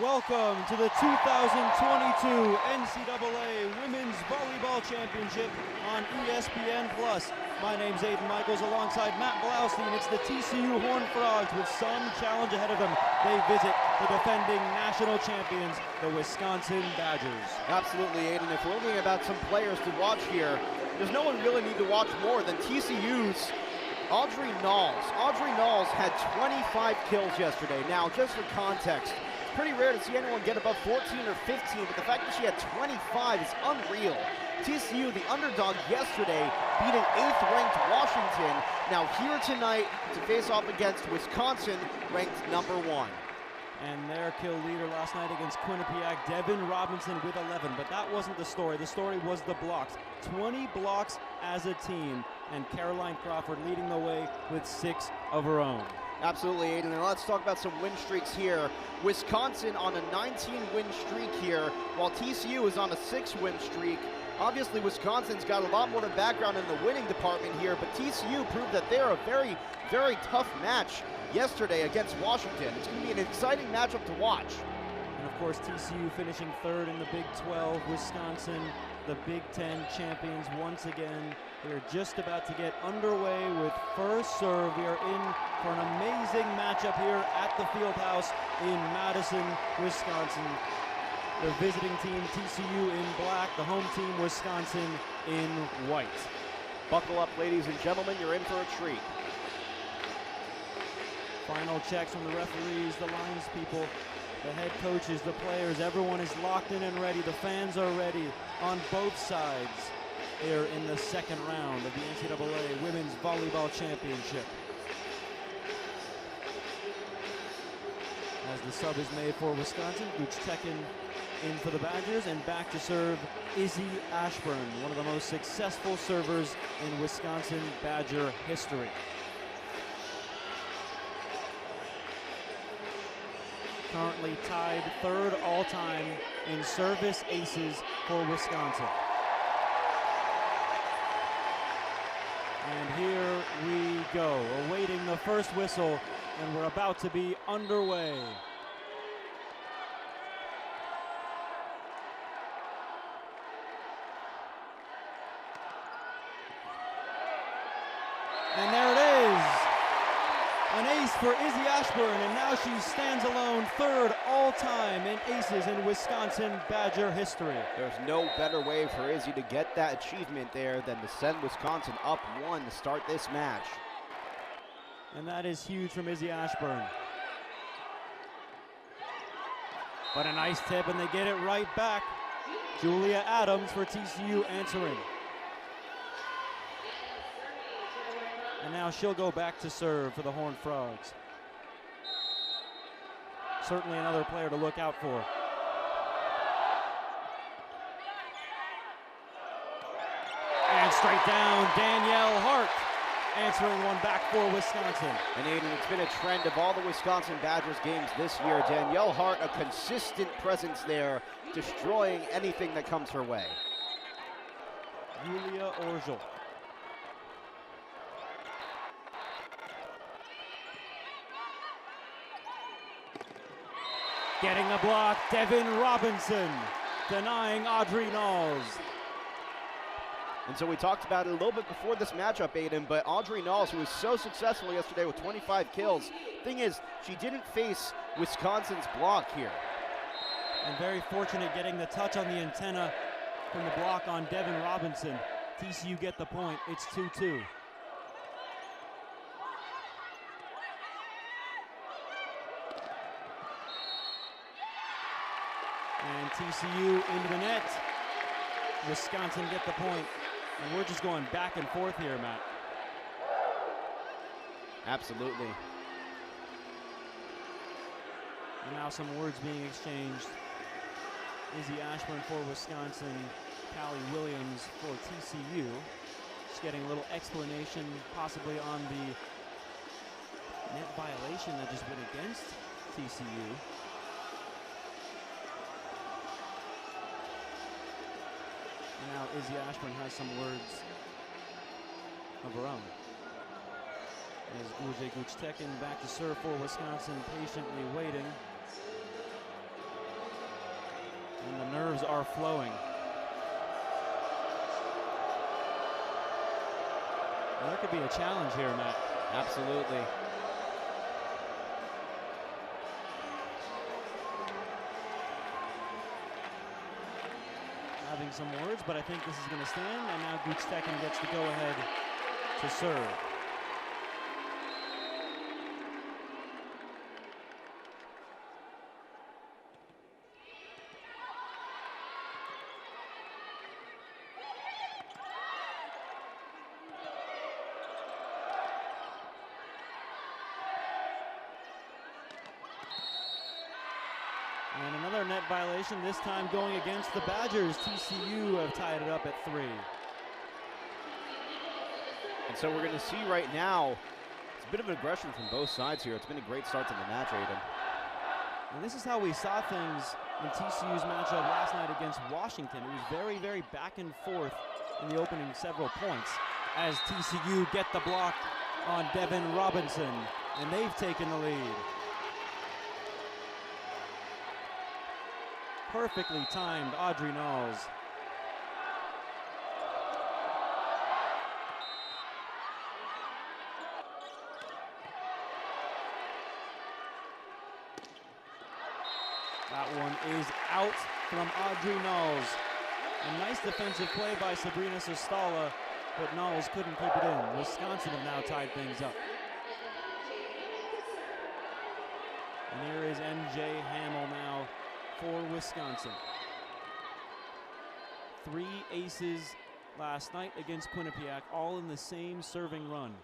Welcome to the 2022 NCAA Women's Volleyball Championship on ESPN+. My name's Aiden Michaels alongside Matt Blaustein. It's the TCU Horned Frogs with some challenge ahead of them. They visit the defending national champions, the Wisconsin Badgers. Absolutely, Aiden. If we're looking about some players to watch here, there's no one really need to watch more than TCU's Audrey Knowles. Audrey Knowles had 25 kills yesterday. Now, just for context, it's pretty rare to see anyone get above 14 or 15, but the fact that she had 25 is unreal. TCU, the underdog yesterday, beating 8th ranked Washington. Now here tonight to face off against Wisconsin, ranked number 1. And their kill leader last night against Quinnipiac, Devin Robinson with 11. But that wasn't the story. The story was the blocks. 20 blocks as a team, and Caroline Crawford leading the way with 6 of her own. Absolutely, Aiden, and let's talk about some win streaks here. Wisconsin on a 19-win streak here, while TCU is on a 6-win streak. Obviously, Wisconsin's got a lot more to background in the winning department here, but TCU proved that they're a very, very tough match yesterday against Washington. It's going to be an exciting matchup to watch. And of course, TCU finishing 3rd in the Big 12, Wisconsin, the Big 10 champions once again. We are just about to get underway with first serve. We are in for an amazing matchup here at the Fieldhouse in Madison, Wisconsin. The visiting team, TCU, in black. The home team, Wisconsin, in white. Buckle up, ladies and gentlemen. You're in for a treat. Final checks from the referees, the lines people, the head coaches, the players. Everyone is locked in and ready. The fans are ready on both sides here in the second round of the NCAA Women's Volleyball Championship. As the sub is made for Wisconsin, Guchtekin in for the Badgers, and back to serve Izzy Ashburn, one of the most successful servers in Wisconsin Badger history. Currently tied 3rd all-time in service aces for Wisconsin. And here we go, awaiting the first whistle, and we're about to be underway. And there it is, an ace for Izzy Ashburn, and now she stands alone 3rd all-time in aces in Wisconsin Badger history. There's no better way for Izzy to get that achievement there than to send Wisconsin up 1 to start this match. And that is huge from Izzy Ashburn. But a nice tip, and they get it right back. Julia Adams for TCU answering. And now she'll go back to serve for the Horned Frogs. Certainly another player to look out for. And straight down, Danielle Hart answering one back for Wisconsin. And Aiden, it's been a trend of all the Wisconsin Badgers games this year. Danielle Hart, a consistent presence there, destroying anything that comes her way. Julia Orgel. Getting the block, Devin Robinson denying Audrey Knowles. And so we talked about it a little bit before this matchup, Aiden, but Audrey Knowles, who was so successful yesterday with 25 kills, thing is, she didn't face Wisconsin's block here. And very fortunate getting the touch on the antenna from the block on Devin Robinson. TCU get the point, it's 2-2. And TCU into the net. Wisconsin get the point. And we're just going back and forth here, Matt. Absolutely. And now some words being exchanged. Izzy Ashburn for Wisconsin, Callie Williams for TCU. Just getting a little explanation possibly on the net violation that just went against TCU. And now Izzy Ashburn has some words of her own. As Guchtekin back to serve for Wisconsin, patiently waiting. nerves are flowing. Well, there could be a challenge here, Matt. Absolutely. Having some words, but I think this is going to stand, and now Gutstekin gets the go-ahead to serve. And another net violation, this time going against the Badgers. TCU have tied it up at 3. And so we're going to see right now, it's a bit of an aggression from both sides here. It's been a great start to the match, Aiden. And this is how we saw things in TCU's matchup last night against Washington. It was very, very back and forth in the opening several points as TCU get the block on Devin Robinson, and they've taken the lead. Perfectly timed Audrey Knowles. That one is out from Audrey Knowles. A nice defensive play by Sabrina Sestala, but Knowles couldn't keep it in. Wisconsin have now tied things up. And here is MJ Hamill now for Wisconsin. 3 aces last night against Quinnipiac, all in the same serving run.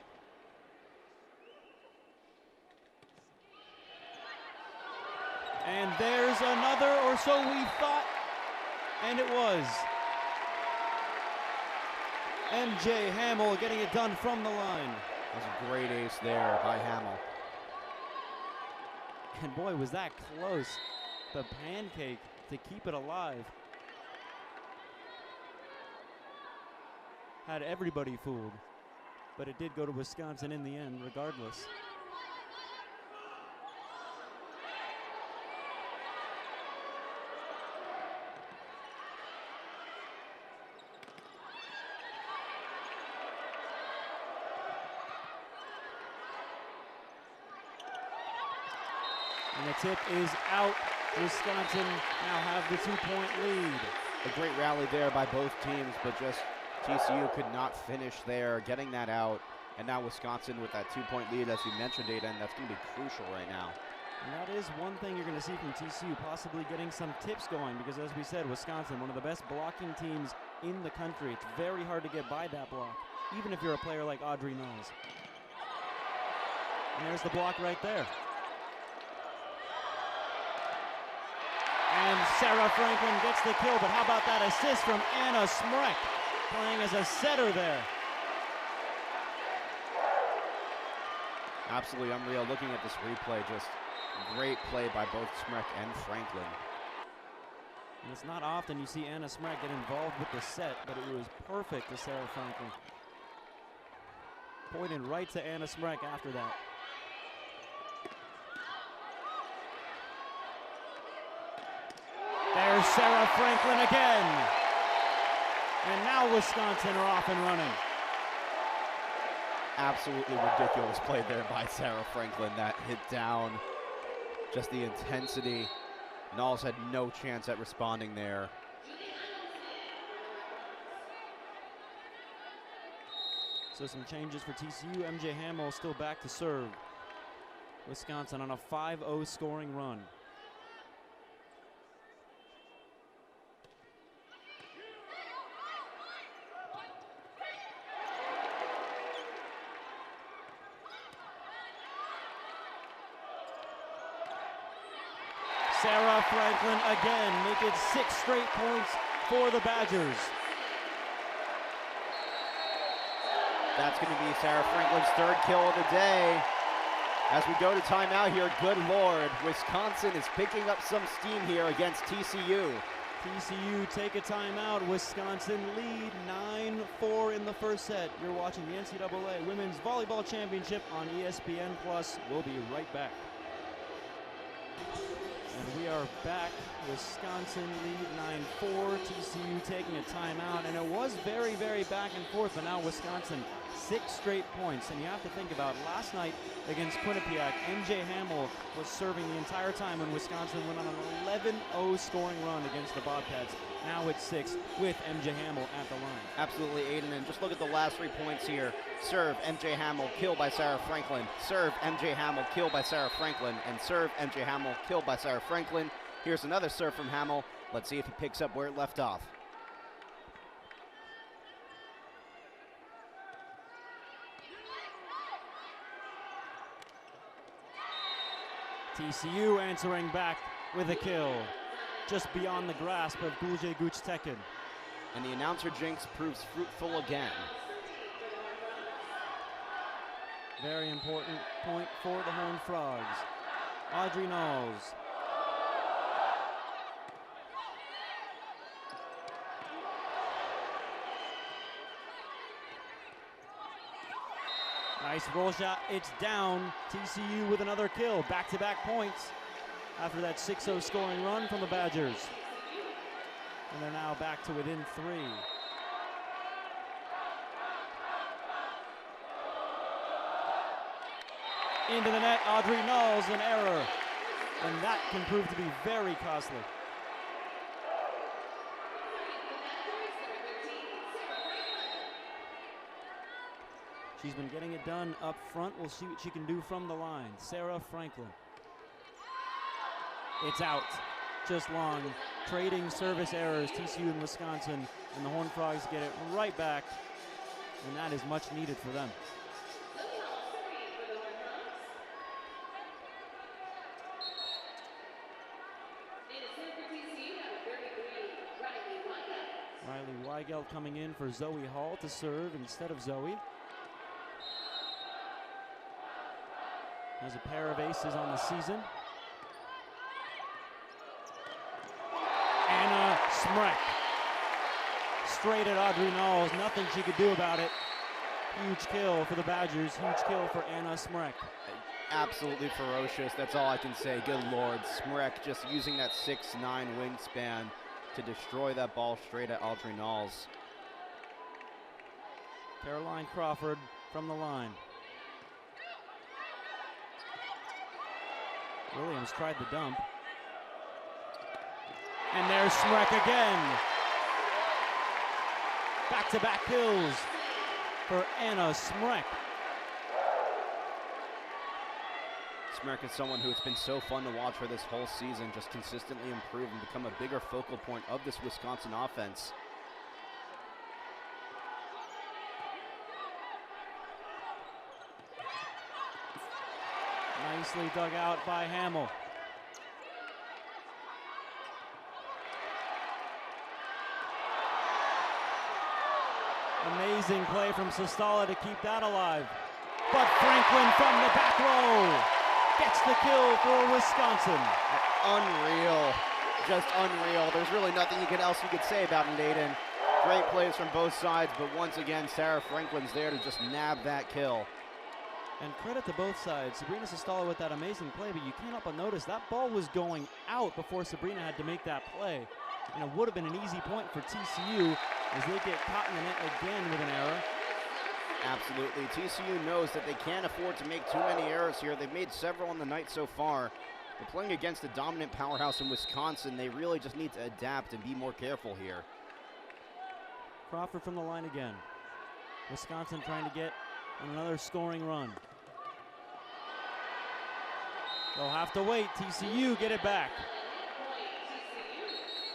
And there's another, or so we thought, and it was. MJ Hamill getting it done from the line. That's a great ace there by Hamill. And boy, was that close. The pancake to keep it alive. Had everybody fooled, but it did go to Wisconsin in the end regardless. And the tip is out. Wisconsin now have the 2-point lead. A great rally there by both teams, but just TCU could not finish there, getting that out. And now Wisconsin with that 2-point lead, as you mentioned, Aiden, that's going to be crucial right now. And that is one thing you're going to see from TCU, possibly getting some tips going, because as we said, Wisconsin, one of the best blocking teams in the country. It's very hard to get by that block, even if you're a player like Audrey Knowles. And there's the block right there. And Sarah Franklin gets the kill, but how about that assist from Anna Smrek, playing as a setter there. Absolutely unreal. Looking at this replay, just great play by both Smrek and Franklin. And it's not often you see Anna Smrek get involved with the set, but it was perfect to Sarah Franklin. Pointed right to Anna Smrek after that. There's Sarah Franklin again. And now Wisconsin are off and running. Absolutely ridiculous play there by Sarah Franklin. That hit down, just the intensity. Knowles had no chance at responding there. So some changes for TCU. MJ Hamill still back to serve. Wisconsin on a 5-0 scoring run. Sarah Franklin again, make it 6 straight points for the Badgers. That's going to be Sarah Franklin's 3rd kill of the day. As we go to timeout here, good Lord, Wisconsin is picking up some steam here against TCU. TCU take a timeout. Wisconsin lead 9-4 in the first set. You're watching the NCAA Women's Volleyball Championship on ESPN+. We'll be right back. And we are back. Wisconsin lead 9-4. TCU taking a timeout. And it was very, very back and forth, but now Wisconsin 6 straight points. And you have to think about last night against Quinnipiac, MJ Hamill was serving the entire time when Wisconsin went on an 11-0 scoring run against the Bobcats. Now it's 6 with MJ Hamill at the line. Absolutely, Aiden, and just look at the last 3 points here. Serve, MJ Hamill, kill by Sarah Franklin. Serve, MJ Hamill, kill by Sarah Franklin. And serve, MJ Hamill, kill by Sarah Franklin. Here's another serve from Hamill. Let's see if he picks up where it left off. TCU answering back with a kill, just beyond the grasp of Gulje Guchtekin. And the announcer jinx proves fruitful again. Very important point for the Horned Frogs. Audrey Knowles. Nice roll shot, it's down. TCU with another kill, back-to-back points after that 6-0 scoring run from the Badgers. And they're now back to within 3. Into the net, Audrey Knowles, an error. And that can prove to be very costly. She's been getting it done up front. We'll see what she can do from the line. Sarah Franklin. It's out. Just long. Trading service errors, TCU and Wisconsin, and the Horned Frogs get it right back, and that is much needed for them. Riley Weigelt coming in for Zoe Hall to serve instead of Zoe. Has a pair of aces on the season. Anna Smrek. Straight at Audrey Knowles. Nothing she could do about it. Huge kill for the Badgers. Huge kill for Anna Smrek. Absolutely ferocious. That's all I can say. Good Lord. Smrek just using that 6'9" wingspan to destroy that ball straight at Audrey Knowles. Caroline Crawford from the line. Williams tried the dump. And there's Smrek again. Back-to-back kills for Anna Smrek. Smrek is someone who it's been so fun to watch for this whole season, just consistently improve and become a bigger focal point of this Wisconsin offense. Nicely dug out by Hamill. Amazing play from Sestala to keep that alive. But Franklin from the back row gets the kill for Wisconsin. Unreal, just unreal. There's really nothing else you could say about it, Aiden. Great plays from both sides, but once again, Sarah Franklin's there to just nab that kill. And credit to both sides. Sabrina Sestala with that amazing play, but you can't help but notice that ball was going out before Sabrina had to make that play. And it would have been an easy point for TCU as they get caught in the net again with an error. Absolutely. TCU knows that they can't afford to make too many errors here. They've made several on the night so far. They're playing against the dominant powerhouse in Wisconsin. They really just need to adapt and be more careful here. Crawford from the line again. Wisconsin trying to get on another scoring run. They'll have to wait. TCU get it back.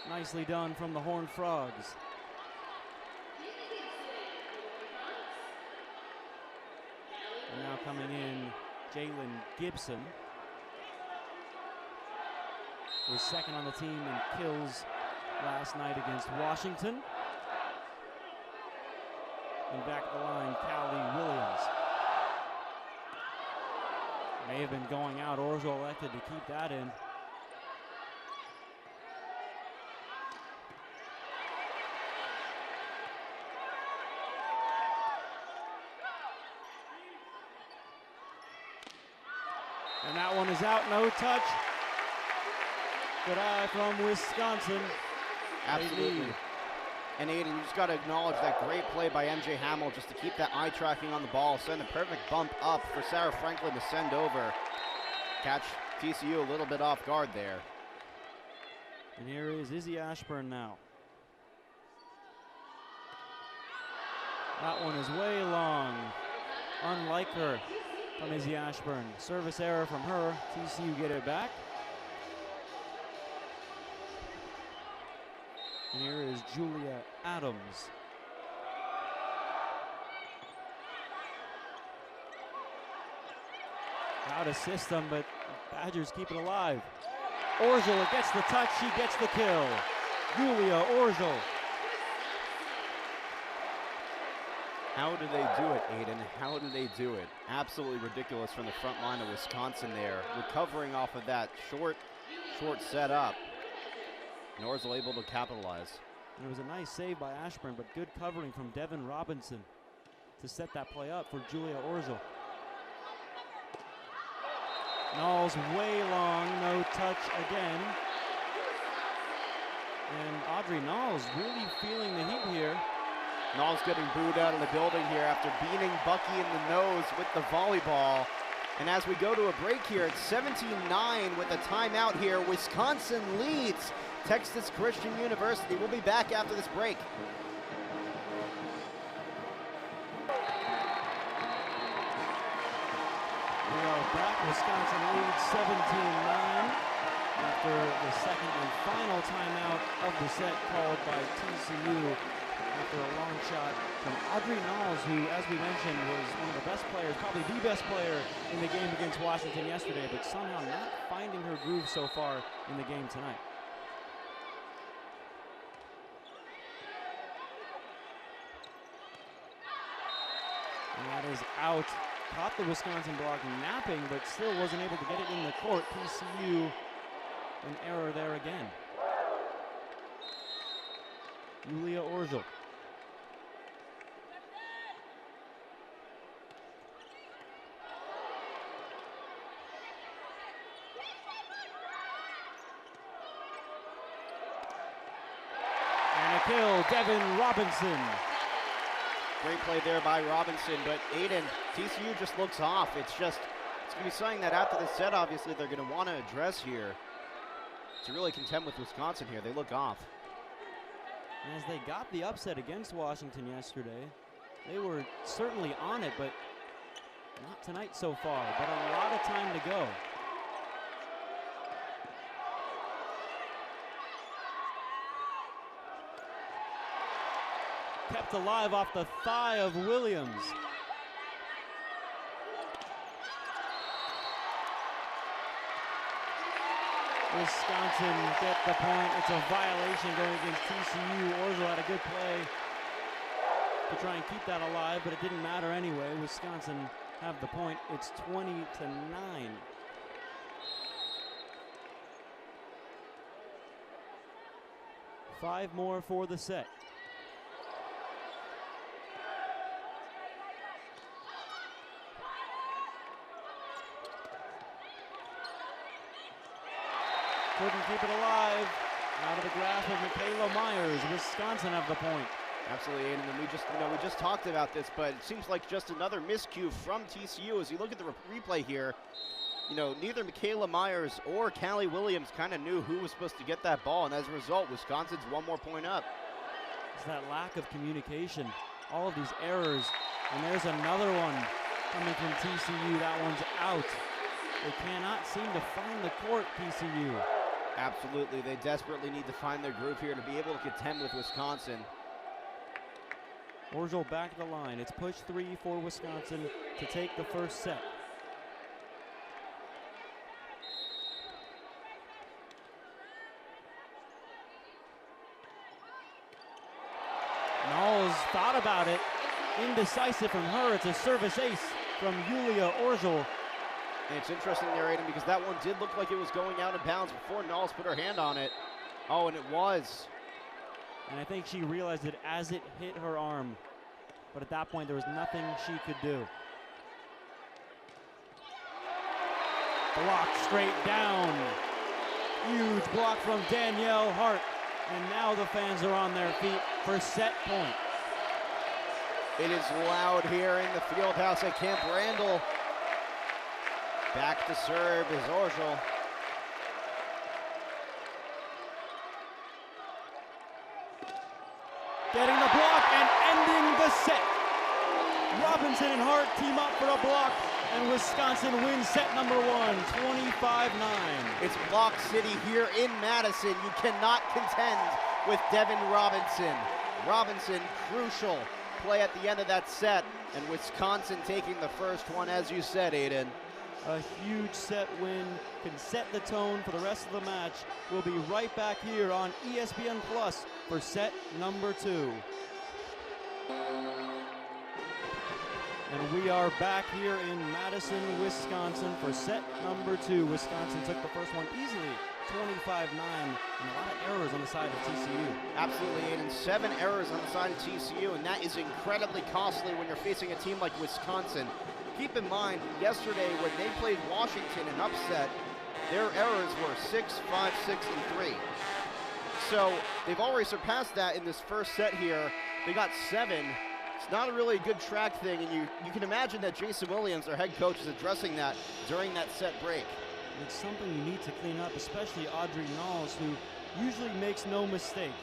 Nicely done from the Horned Frogs. And now coming in, Jalen Gibson was second on the team in kills last night against Washington. And back at the line, Callie Williams. May have been going out. Orzo elected to keep that in. And that one is out, no touch. Good eye from Wisconsin. Absolutely. And Aiden, you just got to acknowledge that great play by MJ Hamill just to keep that eye tracking on the ball, send a perfect bump up for Sarah Franklin to send over. Catch TCU a little bit off guard there. And here is Izzy Ashburn now. That one is way long. Unlike her from Izzy Ashburn. Service error from her. TCU get it back. And here is Julia Adams. Out of system, but Badgers keep it alive. Orgel gets the touch, she gets the kill. Julia Orgel. How do they do it, Aiden? How do they do it? Absolutely ridiculous from the front line of Wisconsin there. Recovering off of that short set up. And Orgel able to capitalize. And it was a nice save by Ashburn, but good covering from Devin Robinson to set that play up for Julia Orgel. Knowles way long, no touch again. And Audrey Knowles really feeling the heat here. Knowles getting booed out of the building here after beating Bucky in the nose with the volleyball. And as we go to a break here, it's 17-9 with a timeout here. Wisconsin leads Texas Christian University. We'll be back after this break. We are back. Wisconsin leads 17-9 after the second and final timeout of the set called by TCU after a long shot from Audrey Knowles, who, as we mentioned, was one of the best players, probably the best player in the game against Washington yesterday, but somehow not finding her groove so far in the game tonight. And that is out. Caught the Wisconsin block napping, but still wasn't able to get it in the court. TCU, an error there again. Julia Orgel. And a kill, Devin Robinson. Great play there by Robinson, but Aiden, TCU just looks off. It's going to be something that after the set, obviously, they're going to want to address here to really contend with Wisconsin here. They look off. And as they got the upset against Washington yesterday, they were certainly on it, but not tonight so far, but a lot of time to go. Kept alive off the thigh of Williams. Wisconsin get the point. It's a violation going against TCU. Orgel had a good play to try and keep that alive, but it didn't matter anyway. Wisconsin have the point. It's 20-9. Five more for the set. Couldn't keep it alive. Out of the grasp of Michaela Myers. Wisconsin have the point. Absolutely, and we just talked about this, but it seems like just another miscue from TCU. As you look at the replay here, neither Michaela Myers or Callie Williams kind of knew who was supposed to get that ball, and as a result, Wisconsin's one more point up. It's that lack of communication. All of these errors, and there's another one coming from TCU. That one's out. They cannot seem to find the court, TCU. Absolutely, they desperately need to find their groove here to be able to contend with Wisconsin. Orgel back to the line. It's push 3 for Wisconsin to take the first set. Knowles thought about it. Indecisive from her. It's a service ace from Julia Orgel. And it's interesting there, Aiden, because that one did look like it was going out of bounds before Knowles put her hand on it. Oh, and it was. And I think she realized it as it hit her arm. But at that point, there was nothing she could do. Blocked straight down. Huge block from Danielle Hart. And now the fans are on their feet for set point. It is loud here in the field house at Camp Randall. Back to serve is Orgel. Getting the block and ending the set. Robinson and Hart team up for a block, and Wisconsin wins set number 1, 25-9. It's block city here in Madison. You cannot contend with Devin Robinson. Robinson, crucial play at the end of that set, and Wisconsin taking the first one, as you said, Aiden. A huge set win can set the tone for the rest of the match. We'll be right back here on ESPN Plus for set number 2. And we are back here in Madison, Wisconsin for set number 2. Wisconsin took the first one easily, 25-9, and a lot of errors on the side of TCU. Absolutely, Aiden. 7 errors on the side of TCU, and that is incredibly costly when you're facing a team like Wisconsin. Keep in mind, yesterday when they played Washington in upset, their errors were 6, 5, 6, and 3. So they've already surpassed that in this first set here. They got 7. It's not a really good track thing, and you can imagine that Jason Williams, their head coach, is addressing that during that set break. It's something you need to clean up, especially Audrey Knowles, who usually makes no mistake.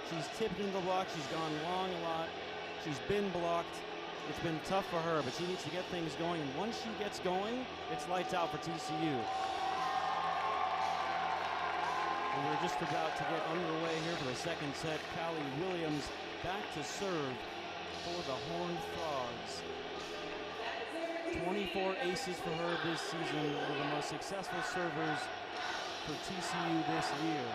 She's tipped into the block, she's gone long a lot, she's been blocked. It's been tough for her, but she needs to get things going, and once she gets going, it's lights out for TCU. And we're just about to get underway here for the second set. Callie Williams back to serve for the Horned Frogs. 24 aces for her this season, one of the most successful servers for TCU this year.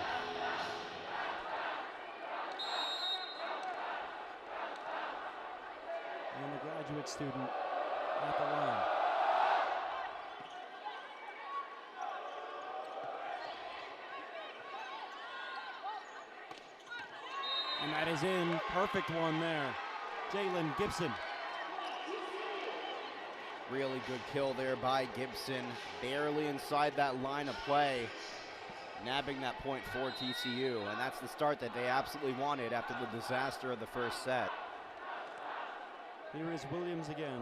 And the graduate student at the line. And that is in. Perfect one there. Jalen Gibson. Really good kill there by Gibson. Barely inside that line of play. Nabbing that point for TCU. And that's the start that they absolutely wanted after the disaster of the first set. Here is Williams again.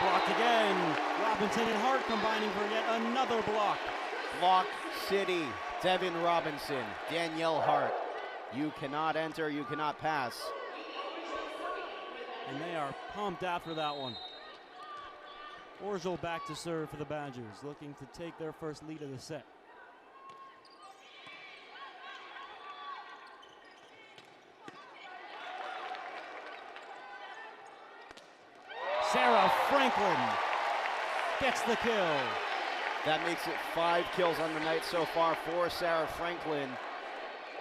Blocked again. Robinson and Hart combining for yet another block. Block City. Devin Robinson, Danielle Hart. You cannot enter, you cannot pass. And they are pumped after that one. Orgel back to serve for the Badgers, looking to take their first lead of the set. Sarah Franklin gets the kill. That makes it 5 kills on the night so far for Sarah Franklin.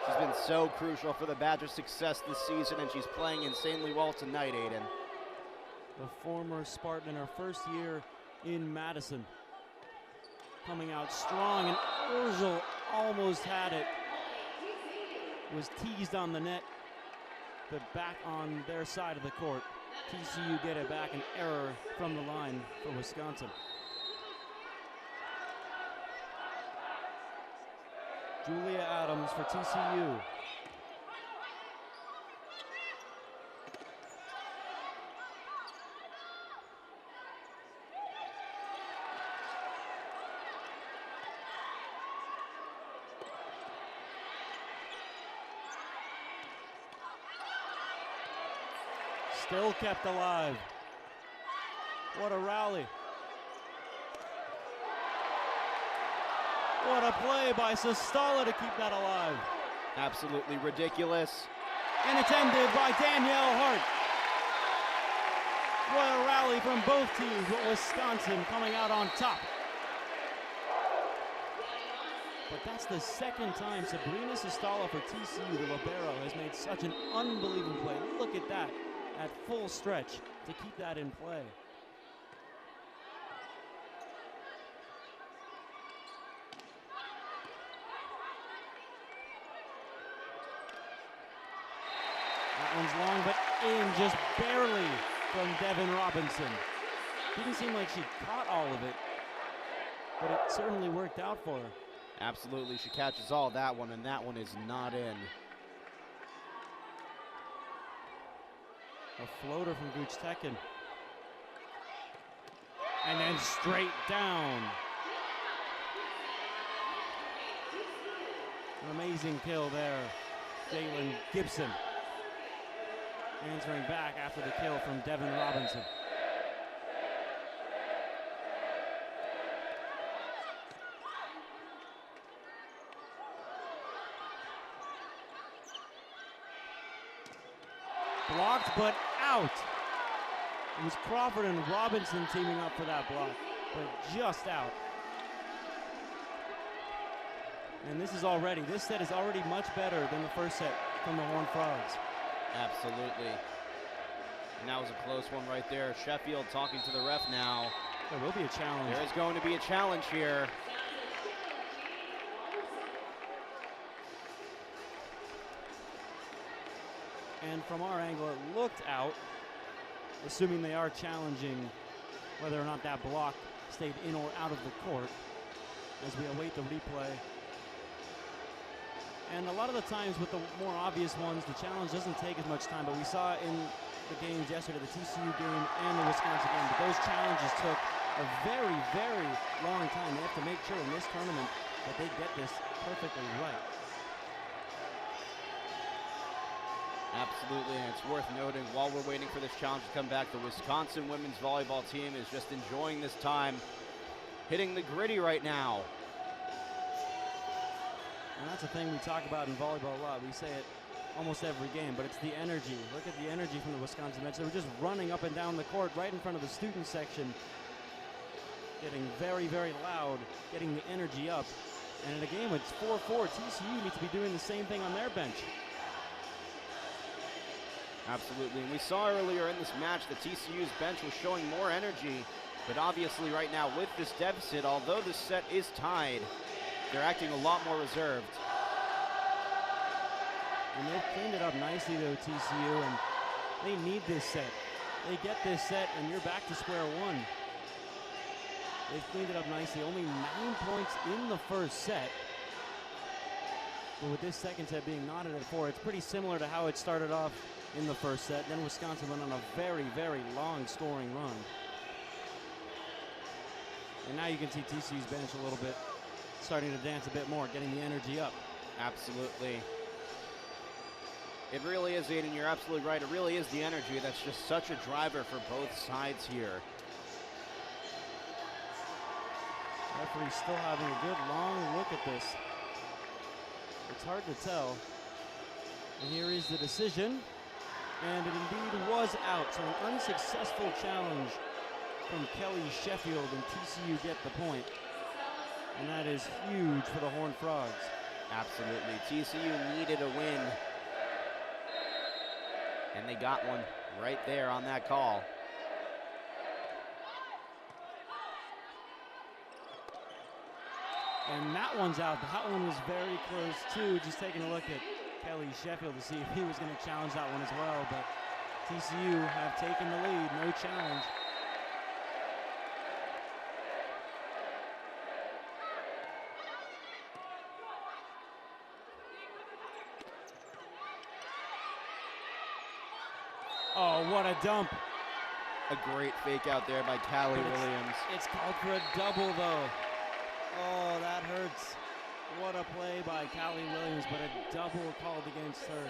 She's been so crucial for the Badgers' success this season, and she's playing insanely well tonight, Aiden. The former Spartan in her first year in Madison. Coming out strong, and Orgel almost had it. Was teased on the net, but back on their side of the court. TCU get it back, an error from the line for Wisconsin. Julia Adams for TCU. Still kept alive. What a rally. What a play by Sestala to keep that alive. Absolutely ridiculous. And it's ended by Danielle Hart. What a rally from both teams, but Wisconsin coming out on top. But that's the second time Sabrina Sestala for TCU, the libero, has made such an unbelievable play. Look at that, at full stretch to keep that in play. one's long, but in just barely from Devin Robinson. Didn't seem like she caught all of it, but it certainly worked out for her. Absolutely, she catches all that one, and that one is not in. A floater from Gooch Tekken. And then straight down. An amazing kill there. Jalen Gibson answering back after the kill from Devin Robinson. Blocked, but out. It was Crawford and Robinson teaming up for that block, but just out. And this set is already much better than the first set from the Horned Frogs. Absolutely. And that was a close one right there. Sheffield talking to the ref now. There will be a challenge. There is going to be a challenge here. And from our angle, it looked out, assuming they are challenging whether or not that block stayed in or out of the court as we await the replay. And a lot of the times with the more obvious ones, the challenge doesn't take as much time, but we saw in the games yesterday, the TCU game and the Wisconsin game, but those challenges took a very, very long time. They have to make sure in this tournament that they get this perfectly right. Absolutely, and it's worth noting, while we're waiting for this challenge to come back, the Wisconsin women's volleyball team is just enjoying this time, hitting the gritty right now. And that's a thing we talk about in volleyball a lot. We say it almost every game, but it's the energy. Look at the energy from the Wisconsin bench. They were just running up and down the court right in front of the student section, getting very, very loud, getting the energy up. And in a game it's 4-4, TCU needs to be doing the same thing on their bench. Absolutely, and we saw earlier in this match that TCU's bench was showing more energy, but obviously right now with this deficit, although this set is tied, they're acting a lot more reserved. And they've cleaned it up nicely though, TCU, and they need this set. They get this set and you're back to square one. They've cleaned it up nicely. Only 9 points in the first set. But with this second set being knotted at 4, it's pretty similar to how it started off in the first set. Then Wisconsin went on a very, very long scoring run. And now you can see TCU's bench a little bit starting to dance a bit more, getting the energy up. Absolutely. It really is, Aiden, you're absolutely right. It really is the energy that's just such a driver for both sides here. Referee's still having a good long look at this. It's hard to tell. And here is the decision. And it indeed was out. So an unsuccessful challenge from Kelly Sheffield, and TCU get the point. And that is huge for the Horned Frogs. Absolutely. TCU needed a win. And they got one right there on that call. And that one's out. That one was very close too. Just taking a look at Kelly Sheffield to see if he was going to challenge that one as well. But TCU have taken the lead. No challenge. Oh, what a dump. A great fake out there by Callie Williams. It's called for a double though. Oh, that hurts. What a play by Callie Williams, but a double called against her.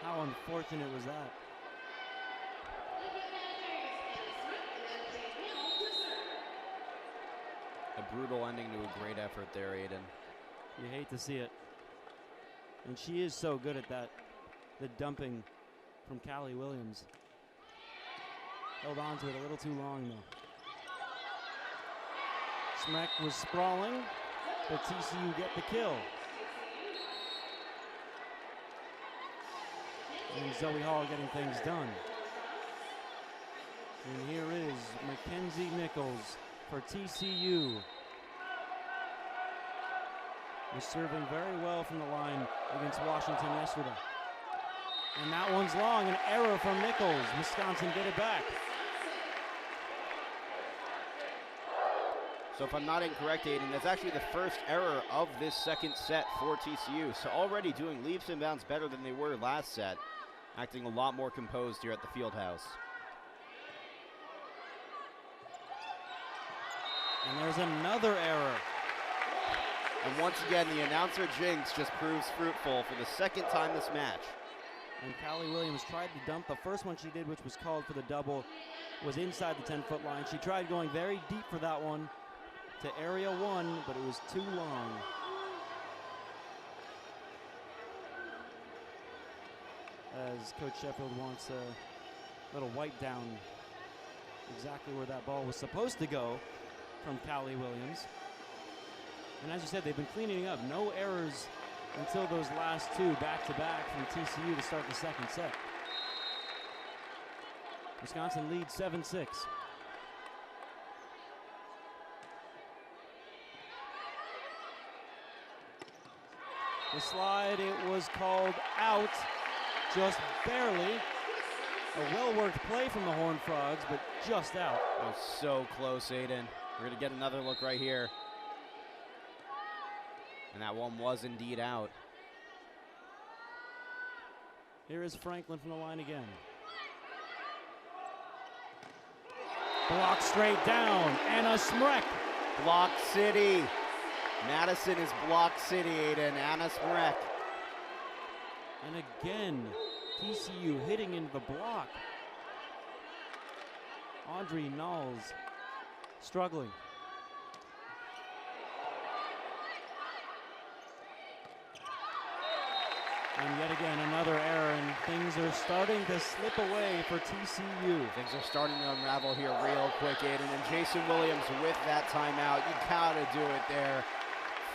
How unfortunate was that? A brutal ending to a great effort there, Aiden. You hate to see it. And she is so good at that, the dumping from Callie Williams. Held on to it a little too long though. Smeck was sprawling, but TCU get the kill. And Zoe Hall getting things done. And here is Mackenzie Nichols for TCU. Was serving very well from the line against Washington yesterday. And that one's long, an error from Nichols. Wisconsin get it back. So if I'm not incorrect, Aiden, that's actually the first error of this second set for TCU. So already doing leaps and bounds better than they were last set, acting a lot more composed here at the field house. And there's another error. And once again, the announcer jinx just proves fruitful for the second time this match. And Callie Williams tried to dump. The first one she did, which was called for the double, was inside the 10-foot line. She tried going very deep for that one to area one, but it was too long. As Coach Sheffield wants a little wipe down exactly where that ball was supposed to go from Callie Williams. And as you said, they've been cleaning up. No errors until those last two back-to-back from TCU to start the second set. Wisconsin leads 7-6. The slide, it was called out just barely. A well-worked play from the Horned Frogs, but just out. That was so close, Aiden. We're going to get another look right here. And that one was indeed out. Here is Franklin from the line again. Block straight down, Anna Smrek. Block City. Madison is Block City, Aiden. Anna Smrek. And again, TCU hitting into the block. Audrey Knowles struggling. And yet again, another error, and things are starting to slip away for TCU. Things are starting to unravel here real quick, Aiden. And Jason Williams with that timeout. You gotta do it there.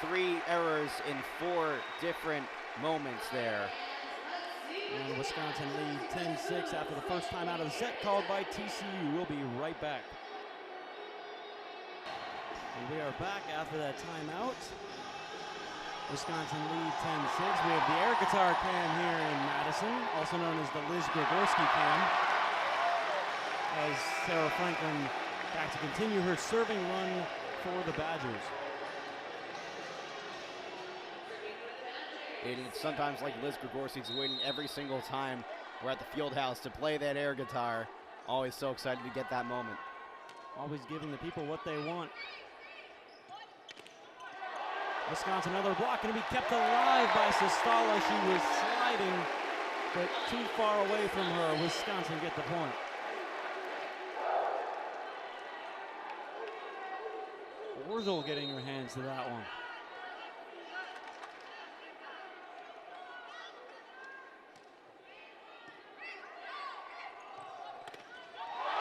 3 errors in 4 different moments there. And Wisconsin lead 10-6 after the first timeout of the set called by TCU. We'll be right back. And we are back after that timeout. Wisconsin lead 10-6. We have the air guitar cam here in Madison, also known as the Liz Grigorski cam, as Sarah Franklin back to continue her serving run for the Badgers. It's sometimes like Liz Grigorski's waiting every single time we're at the field house to play that air guitar. Always so excited to get that moment. Always giving the people what they want. Wisconsin, another block, going to be kept alive by Sestala. She was sliding, but too far away from her. Wisconsin get the point. Orzel getting her hands to that one.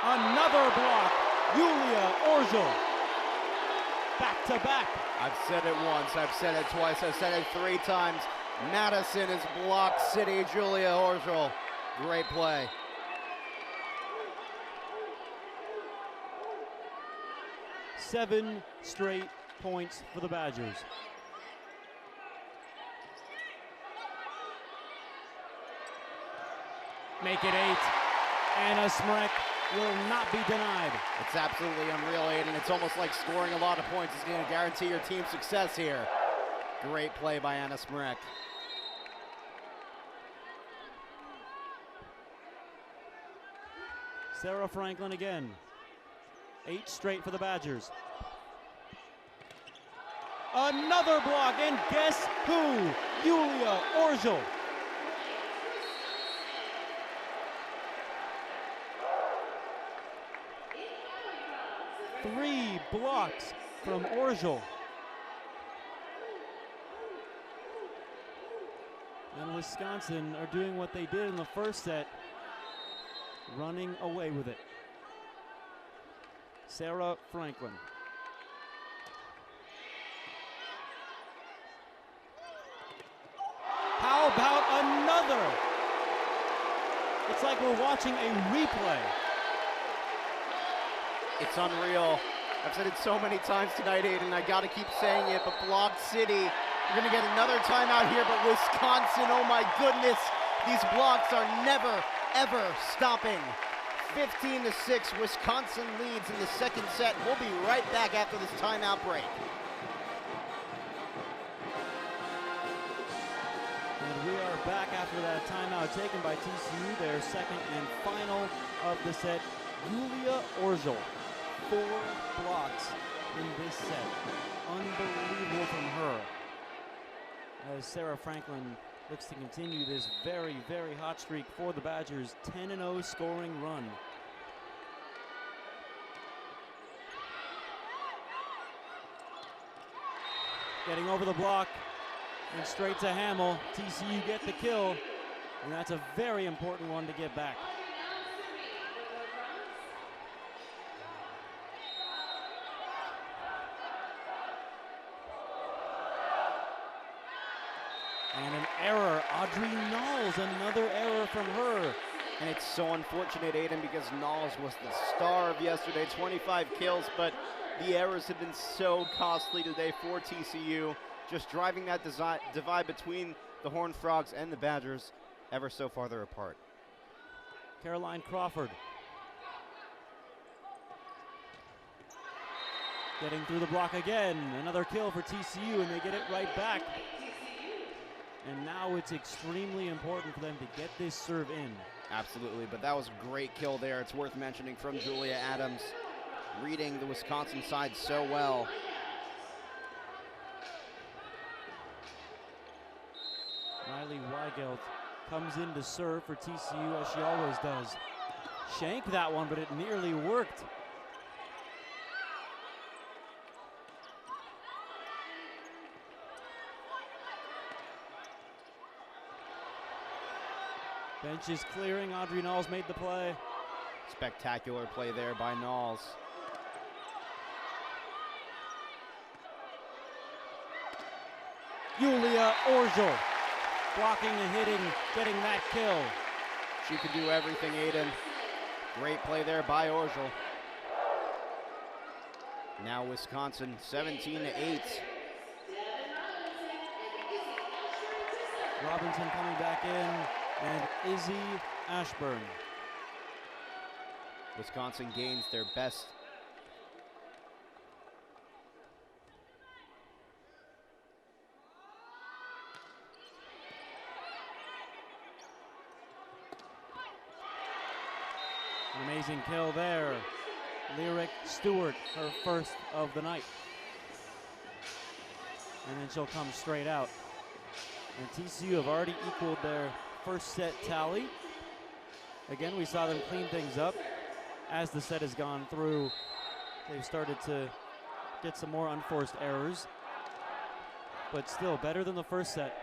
Another block, Julia Orzel. Back to back. I've said it once, I've said it twice, I've said it 3 times. Madison is Block City, Julia Orzel. Great play. Seven straight points for the Badgers. Make it 8. Anna Smrek will not be denied. It's absolutely unreal, Aiden. It's almost like scoring a lot of points is going to guarantee your team success here. Great play by Anna Smrek. Sarah Franklin again. 8 straight for the Badgers. Another block, and guess who? Julia Orzel. Three blocks from Orzel. And Wisconsin are doing what they did in the first set, running away with it. Sarah Franklin. How about another? It's like we're watching a replay. It's unreal. I've said it so many times tonight, Aiden, I gotta keep saying it, but Block City, you're gonna get another timeout here, but Wisconsin, oh my goodness, These blocks are never, ever stopping. 15-6, Wisconsin leads in the second set. We'll be right back after this timeout break. And we are back after that timeout taken by TCU, their second and final of the set. Julia Orgel, 4 blocks in this set. Unbelievable from her. As Sarah Franklin looks to continue this very, very hot streak for the Badgers. 10-0 scoring run. Getting over the block and straight to Hamill. TCU get the kill, and that's a very important one to get back. And an error. Audrey Knowles, another error from her. And it's so unfortunate, Aiden, because Knowles was the star of yesterday. 25 kills, but the errors have been so costly today for TCU. Just driving that divide between the Horned Frogs and the Badgers ever so farther apart. Caroline Crawford. Getting through the block again. Another kill for TCU, and they get it right back. And now it's extremely important for them to get this serve in. Absolutely, but that was a great kill there. It's worth mentioning from Julia Adams, reading the Wisconsin side so well. Riley Weigelt comes in to serve for TCU as she always does. Shanked that one, but it nearly worked. Bench is clearing. Audrey Knowles made the play. Spectacular play there by Knowles. Julia Orgel blocking and hitting, getting that kill. She could do everything, Aiden. Great play there by Orgel. Now Wisconsin 17-8. Robinson coming back in, and Izzy Ashburn. Wisconsin gains their best. An amazing kill there. Lyric Stewart, her first of the night. And then she'll come straight out. And TCU have already equaled their first set tally. Again, we saw them clean things up. As the set has gone through, they've started to get some more unforced errors. But still, better than the first set.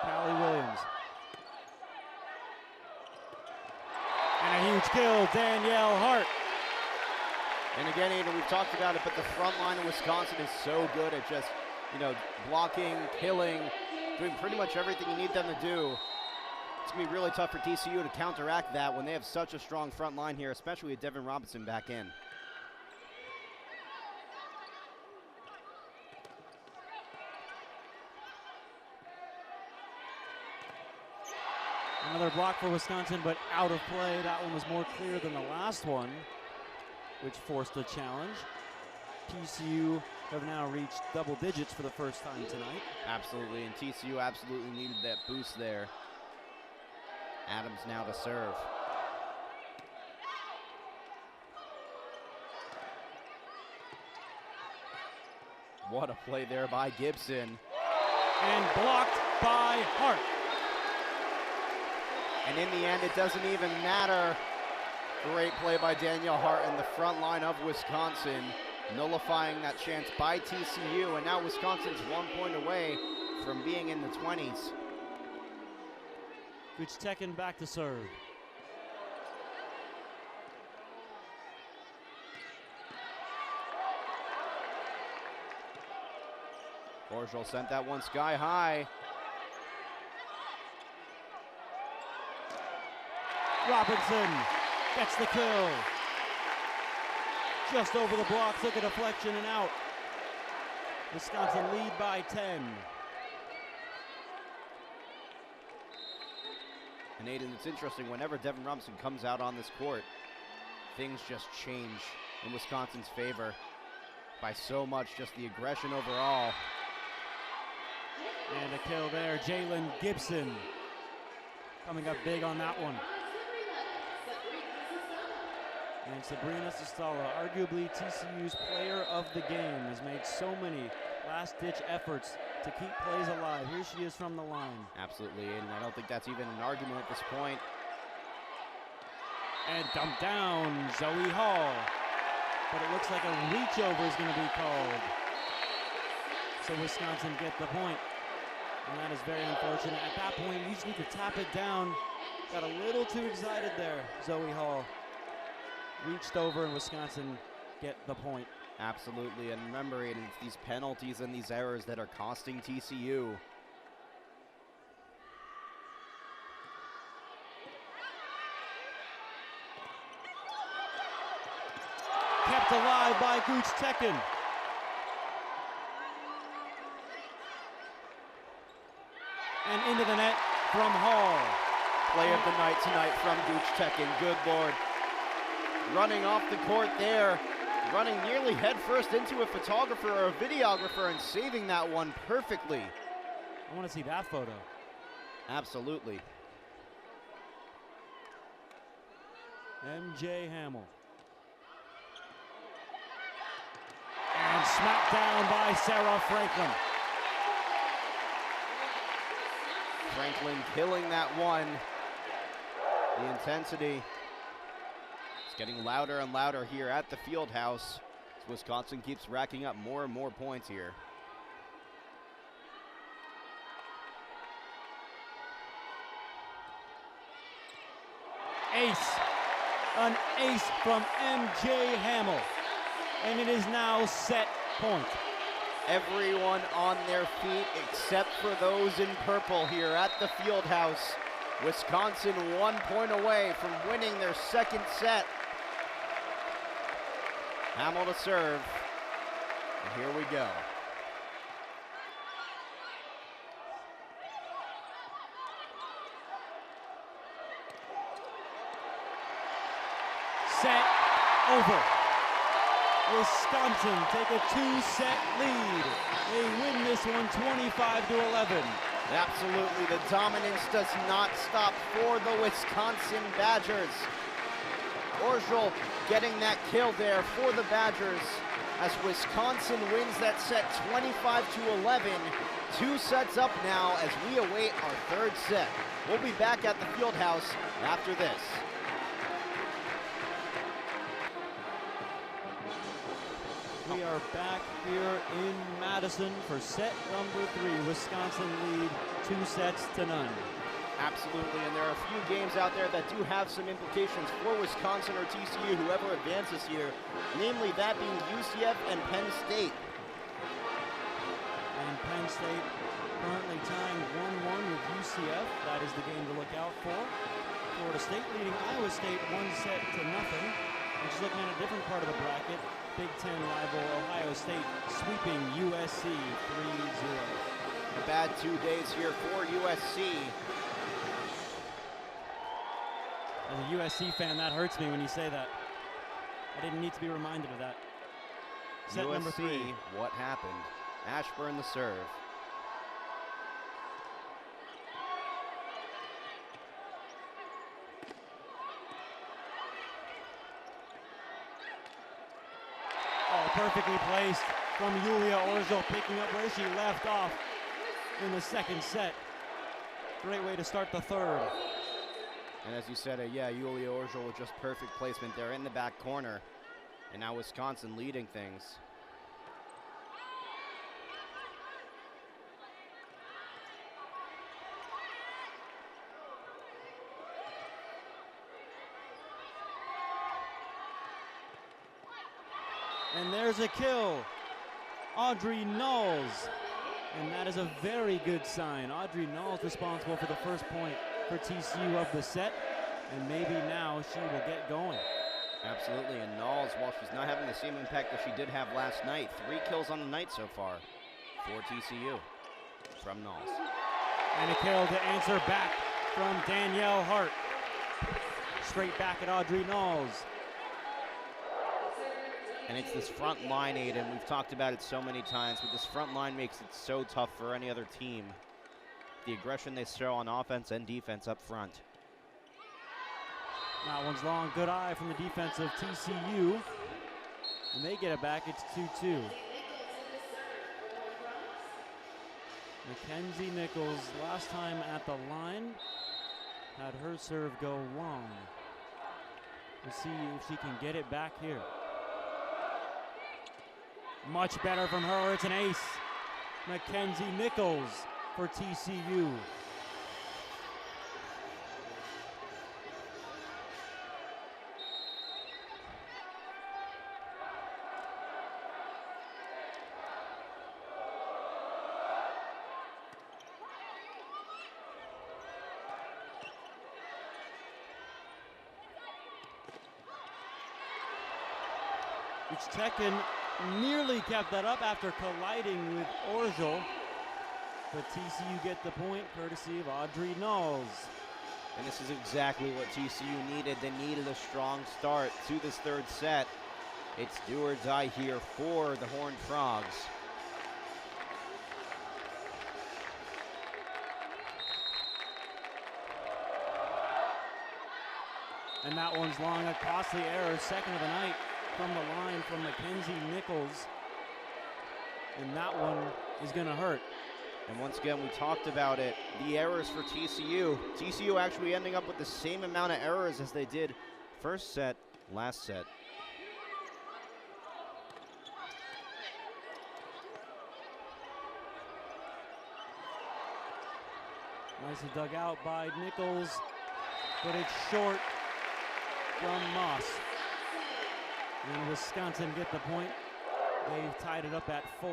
Callie Williams. And a huge kill, Danielle Hart. And again, Aiden, we've talked about it, but the front line of Wisconsin is so good at just, blocking, killing, doing pretty much everything you need them to do. It's going to be really tough for TCU to counteract that when they have such a strong front line here, especially with Devin Robinson back in. Another block for Wisconsin, but out of play. That one was more clear than the last one, which forced a challenge. TCU have now reached double digits for the first time tonight. Absolutely, and TCU absolutely needed that boost there. Adams now to serve. What a play there by Gibson. And blocked by Hart. And in the end, it doesn't even matter. Great play by Danielle Hart in the front line of Wisconsin, nullifying that chance by TCU, and now Wisconsin's 1 point away from being in the 20s. Guchtekin back to serve. Orgel sent that one sky high. Robinson gets the kill. Just over the block, took a deflection and out. Wisconsin lead by 10. And Aiden, it's interesting, whenever Devin Robinson comes out on this court, things just change in Wisconsin's favor by so much, just the aggression overall. And a kill there, Jalen Gibson coming up big on that one. And Sabrina Sestala, arguably TCU's player of the game, has made so many last-ditch efforts to keep plays alive. Here she is from the line. Absolutely, and I don't think that's even an argument at this point. And dumped down, Zoe Hall. But it looks like a reach over is going to be called. So Wisconsin get the point. And that is very unfortunate. At that point, you just need to tap it down. Got a little too excited there, Zoe Hall. Reached over and Wisconsin get the point. Absolutely, and remember, Aiden, it's these penalties and these errors that are costing TCU. Kept alive by Gooch Tekken. And into the net from Hall. Play of the night tonight from Gooch Tekken, good Lord. Running off the court there, running nearly headfirst into a photographer or a videographer and saving that one perfectly. I want to see that photo. Absolutely. MJ Hamill. And smacked down by Sarah Franklin. Franklin killing that one. The intensity is getting louder and louder here at the field house as Wisconsin keeps racking up more and more points here. Ace. An ace from MJ Hamill. And it is now set point. Everyone on their feet except for those in purple here at the field house. Wisconsin 1 point away from winning their second set. Hamill to serve. And here we go. Set over. Wisconsin take a 2-set lead. They win this one 25-11. Absolutely, the dominance does not stop for the Wisconsin Badgers. Orgel getting that kill there for the Badgers as Wisconsin wins that set 25-11. 2 sets up now as we await our third set. We'll be back at the field house after this. We are back here in Madison for set number 3. Wisconsin lead 2-0. Absolutely, and there are a few games out there that do have some implications for Wisconsin or TCU, whoever advances here, namely that being UCF and Penn State. And Penn State currently tying 1-1 with UCF. That is the game to look out for. Florida State leading Iowa State 1-0. And just looking at a different part of the bracket, Big Ten rival Ohio State sweeping USC 3-0. A bad 2 days here for USC. As a USC fan, that hurts me when you say that. I didn't need to be reminded of that. Set USC, number 3. What happened? Ashburn the serve. Perfectly placed from Yulia Orgel, picking up where she left off in the second set. Great way to start the third. And as you said, Yulia Orgel with just perfect placement there in the back corner. And now Wisconsin leading things. And there's a kill. Audrey Knowles. And that is a very good sign. Audrey Knowles responsible for the first point for TCU of the set. And maybe now she will get going. Absolutely, and Knowles, while she's not having the same impact that she did have last night, 3 kills on the night so far for TCU from Knowles. And a kill to answer back from Danielle Hart. Straight back at Audrey Knowles. And it's this front line, Aiden. We've talked about it so many times, but this front line makes it so tough for any other team. The aggression they show on offense and defense up front. That one's long, good eye from the defense of TCU. And they get it back, it's 2-2. Mackenzie Nichols, last time at the line, had her serve go long. We'll see if she can get it back here. Much better from her, it's an ace. Mackenzie Nichols for TCU. Tekken nearly kept that up after colliding with Orgel, but TCU get the point courtesy of Audrey Knowles. And this is exactly what TCU needed. They needed a strong start to this third set. It's do or die here for the Horned Frogs. And that one's long, a costly error, second of the night from the line from Mackenzie Nichols. And that one is gonna hurt. And once again, we talked about it, the errors for TCU. TCU actually ending up with the same amount of errors as they did first set, last set. Nicely dug out by Nichols, but it's short from Moss. And Wisconsin get the point. They've tied it up at 4.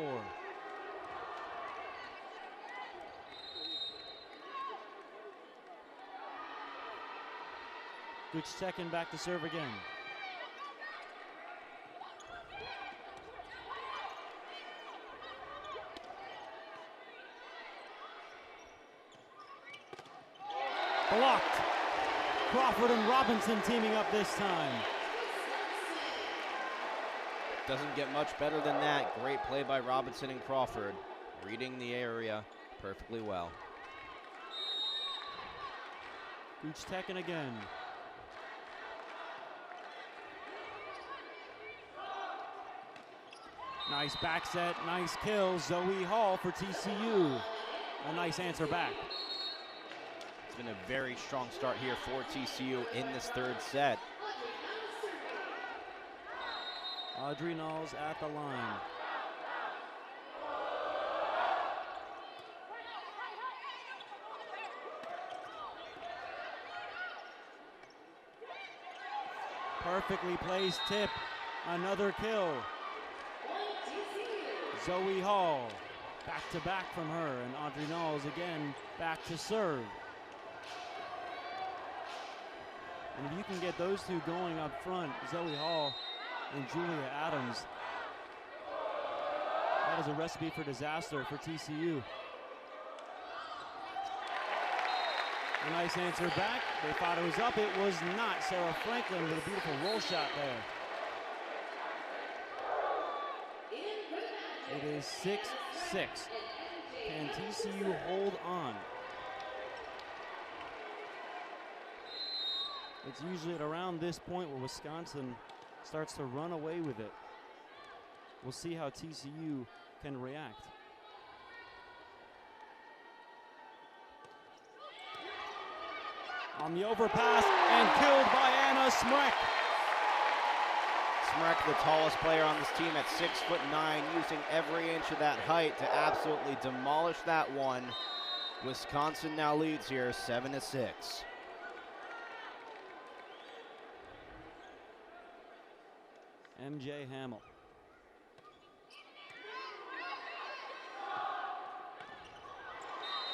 Good second, back to serve again. Blocked. Crawford and Robinson teaming up this time. Doesn't get much better than that. Great play by Robinson and Crawford, reading the area perfectly well. Gooch Tekken again. Nice back set, nice kill. Zoe Hall for TCU. A nice answer back. It's been a very strong start here for TCU in this third set. Audrey Knowles at the line. Perfectly placed tip, another kill. Zoe Hall, back to back from her, and Audrey Knowles again back to serve. And if you can get those two going up front, Zoe Hall and Julia Adams, that is a recipe for disaster for TCU. A nice answer back. They thought it was up. It was not. Sarah Franklin with a beautiful roll shot there. It is 6-6. Can TCU hold on? It's usually at around this point where Wisconsin starts to run away with it. We'll see how TCU can react. On the overpass and killed by Anna Smrek. Smrek, the tallest player on this team at 6'9", using every inch of that height to absolutely demolish that one. Wisconsin now leads here 7-6. MJ Hamill.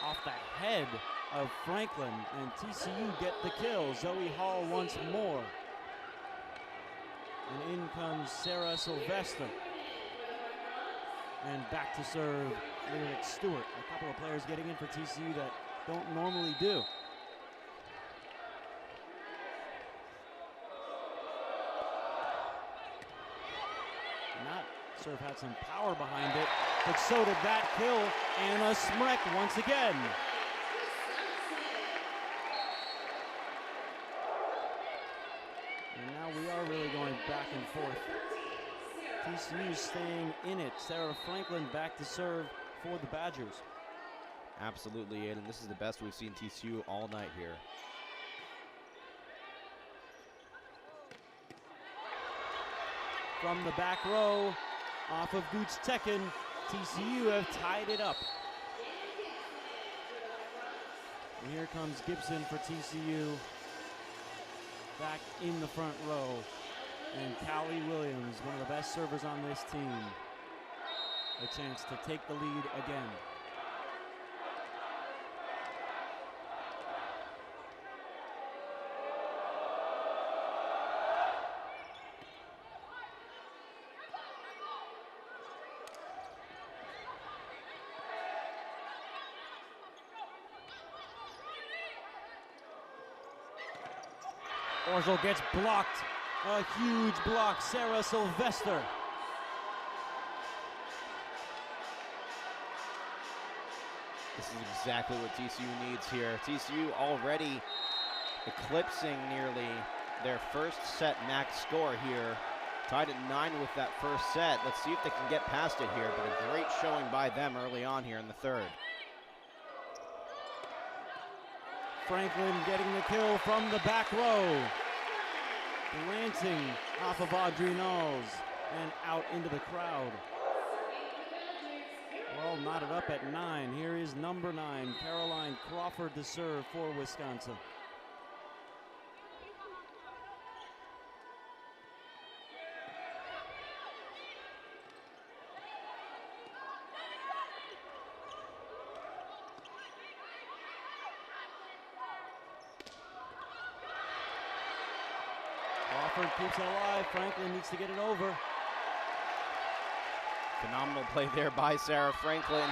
Off the head of Franklin, and TCU get the kill. Zoe Hall once more. And in comes Sarah Sylvester. And back to serve Lyric Stewart. A couple of players getting in for TCU that don't normally do. serve had some power behind it, but so did that kill. Anna Smrek once again. And now we are really going back and forth. TCU staying in it. Sarah Franklin back to serve for the Badgers. Absolutely, Aiden. This is the best we've seen TCU all night here. From the back row, off of Gooch Tekken, TCU have tied it up. And here comes Gibson for TCU, back in the front row. And Callie Williams, one of the best servers on this team, a chance to take the lead again. Orgel gets blocked. A huge block, Sarah Sylvester. This is exactly what TCU needs here. TCU already eclipsing nearly their first set max score here. Tied at 9 with that first set. Let's see if they can get past it here, but a great showing by them early on here in the third. Franklin getting the kill from the back row. Glancing off of Audrey Knowles and out into the crowd. Well, knotted up at 9. Here is number 9, Caroline Crawford to serve for Wisconsin. Crawford keeps it alive. Franklin needs to get it over. Phenomenal play there by Sarah Franklin.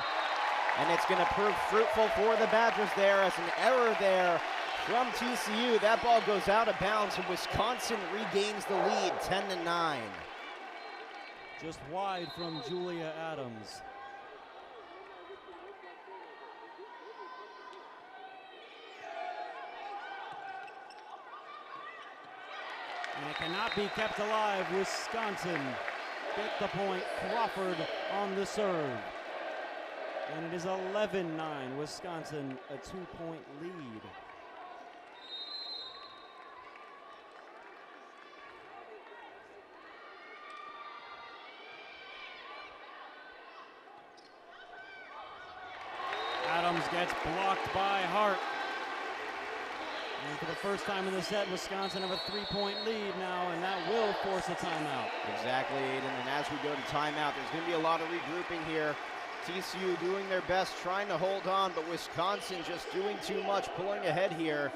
And it's going to prove fruitful for the Badgers there as an error there from TCU. That ball goes out of bounds and Wisconsin regains the lead 10-9. Just wide from Julia Adams. And it cannot be kept alive. Wisconsin get the point. Crawford on the serve. And it is 11-9. Wisconsin, a 2-point lead. Adams gets blocked by Hart. And for the first time in the set, Wisconsin have a 3-point lead now, and that will force a timeout. Exactly, Aiden. And as we go to timeout, there's going to be a lot of regrouping here. TCU doing their best, trying to hold on, but Wisconsin just doing too much, pulling ahead here.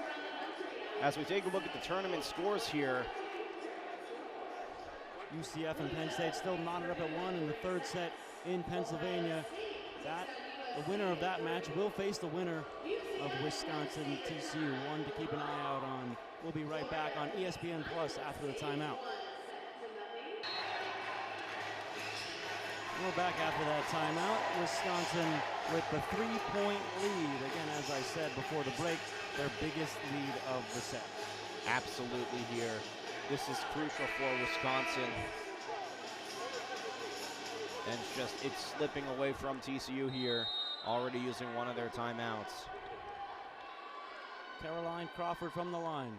As we take a look at the tournament scores here. UCF and Penn State still knotted up at 1 in the third set in Pennsylvania. The winner of that match will face the winner of Wisconsin TCU. One to keep an eye out on. We'll be right back on ESPN Plus after the timeout. We're back after that timeout. Wisconsin with the 3-point lead. Again, as I said before the break, their biggest lead of the set. Absolutely here. This is crucial for Wisconsin. And it's slipping away from TCU here, already using one of their timeouts. Caroline Crawford from the line.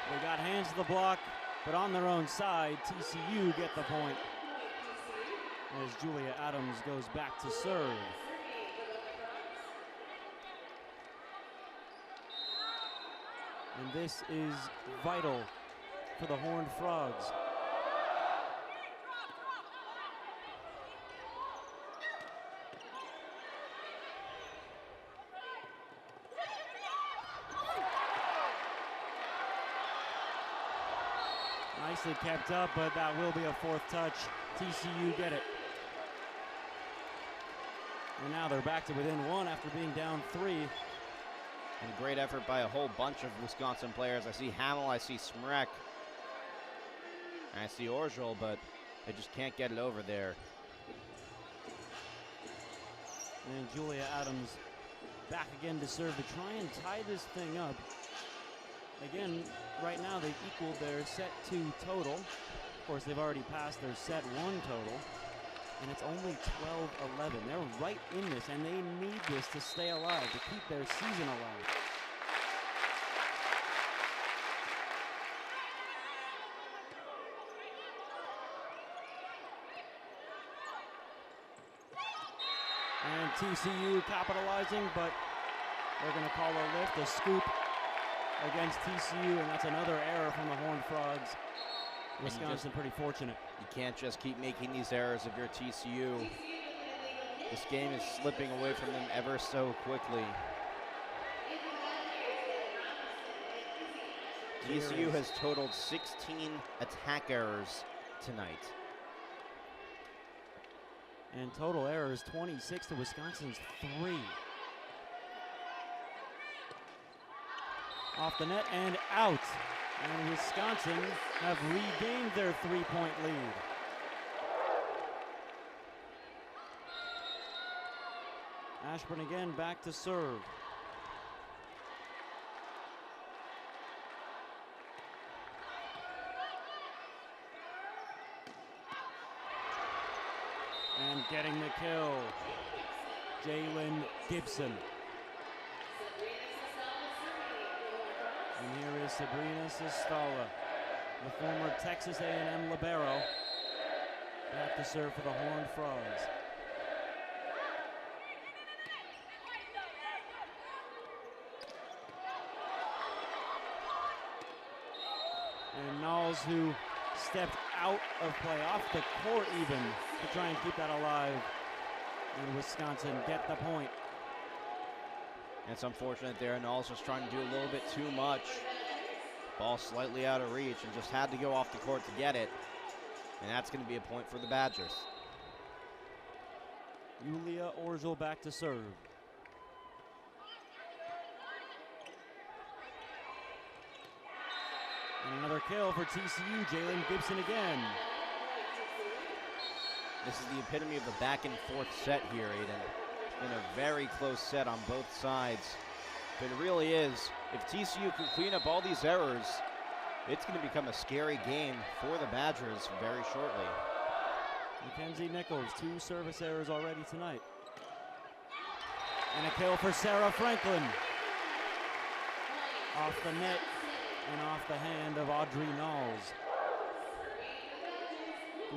They got hands to the block, but on their own side, TCU get the point as Julia Adams goes back to serve. And this is vital for the Horned Frogs. Nicely kept up, but that will be a fourth touch. TCU get it. And now they're back to within 1 after being down 3. And a great effort by a whole bunch of Wisconsin players. I see Hamill, I see Smrek, and I see Orgel, but they just can't get it over there. And Julia Adams back again to serve to try and tie this thing up. Again, right now they've equaled their set 2 total. Of course, they've already passed their set 1 total. And it's only 12-11. They're right in this, and they need this to stay alive, to keep their season alive. And TCU capitalizing, but they're going to call a lift, a scoop against TCU, and that's another error from the Horned Frogs. Wisconsin pretty fortunate. You can't just keep making these errors if you're TCU. This game is slipping away from them ever so quickly. TCU has totaled 16 attack errors tonight. And total errors 26 to Wisconsin's 3. Off the net and out. And Wisconsin have regained their 3-point lead. Ashburn again back to serve. And getting the kill, Jalen Gibson. And here is Sabrina Sistala, the former Texas A&M libero, back to serve for the Horned Frogs. And Knowles, who stepped out of play, off the court even, to try and keep that alive. And Wisconsin get the point. It's unfortunate there. Knowles was trying to do a little bit too much. Ball slightly out of reach and just had to go off the court to get it. And that's going to be a point for the Badgers. Yulia Orgel back to serve. And another kill for TCU, Jalen Gibson again. This is the epitome of the back and forth set here, Aiden. It's been a very close set on both sides. But it really is. If TCU can clean up all these errors, it's going to become a scary game for the Badgers very shortly. Mackenzie Nichols, 2 service errors already tonight. And a kill for Sarah Franklin. Off the net and off the hand of Audrey Knowles.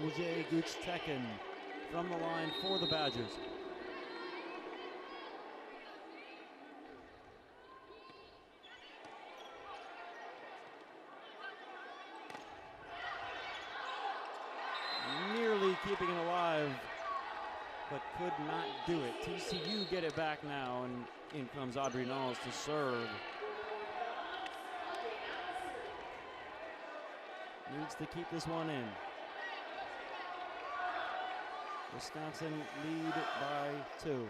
Uje Guchteken from the line for the Badgers. Nearly keeping it alive, but could not do it. TCU get it back now, and in comes Audrey Knowles to serve. Needs to keep this one in. Wisconsin lead by 2.